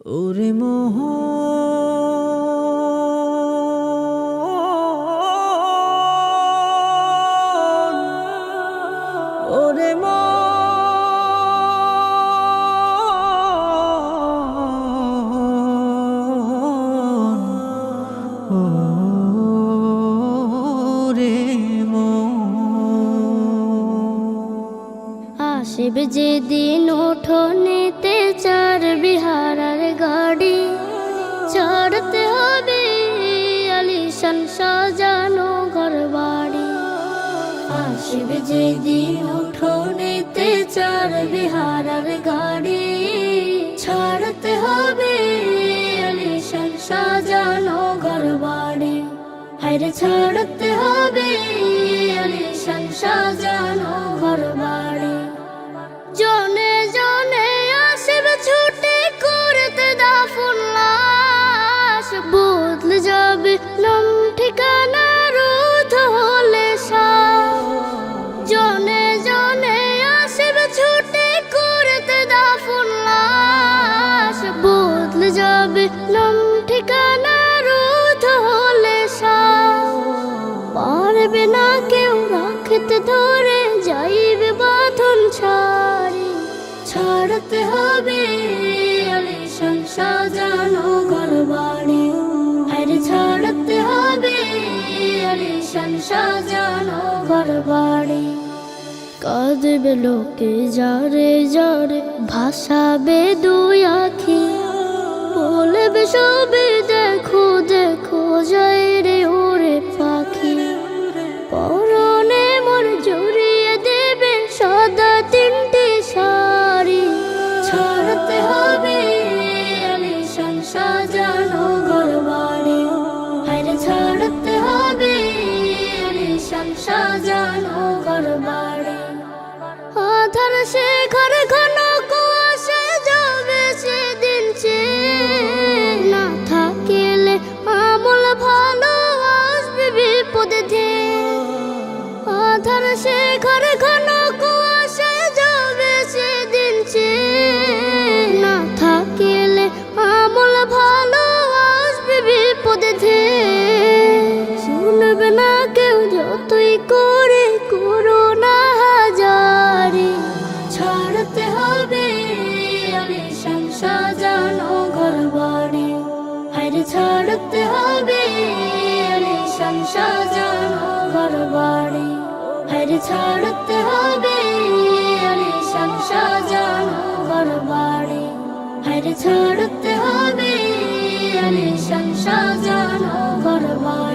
ওরে মোহন, ওরে মোহন, ওরে মোহন। আসিবে যেদিন উঠোনেতে চার বিহারার গাড়ি, ছাড়তে হবে আলিশান সাজানো ঘর বাড়ি। আসিবে যেদিন উঠোনেতে চার বিহারার গাড়ি, ছাড়তে হবে আলিশান সাজানো ঘর বাড়ি। হায়রে ছাড়তে হবে আলিশান সাজানো ঘর বাড়ি। জনে জনে আসবে ছুটে করতে দাফন লাশ, বদলে যাবে নাম ঠিকানা রোধ হলে সাশ। জনে জনে আসবে ছুটে করতে দাফন লাশ, বদলে যাবে নাম ঠিকানা রোধ হলে সাশ। পারবে না কেউ রাখতে ধরে যাইবে বাঁধন ছাড়ি, ছাড়তে হবে আলিশান সাজানো ঘর বাড়ি। আরে ছাড়তে হবে আলিশান সাজানো ঘর বাড়ি। কাঁদবে লোকে যারে যারে, ভাসাবে দুই আখি, বলবে সবে দেখো দেখো যায় রে ওরে পাখি। পরনে মোর জড়িয়ে দেবে সাদা তিনটি শাড়ি, ছাড়তে হবে আলিশান সাজানো ঘর বাড়ি। আরে ছাড়তে হবে আলিশান সাজানো ঘর বাড়ি। আধার সে ঘর ঘন কুয়াশা যাবে সেদিন না থাকিলে আমল ভালো আসবে বিপদে ধেয়ে। আধার সে ঘর ঘন কুয়াশা যাবে সেদিন না থাকিলে আমল ভালো আসবে বিপদে ধেয়ে। শুনবে না কেউ যতই করে করো না হাজারি, ছাড়তে হবে আলিশান সাজানো ঘর বাড়ি। আরে ছাড়তে হবে আলিশান সাজানো ঘর বাড়ি। আরে ছাড়তে হবে আলিশান সাজানো ঘর বাড়ি। আরে ছাড়তে হবে আলিশান সাজানো ঘর বাড়ি।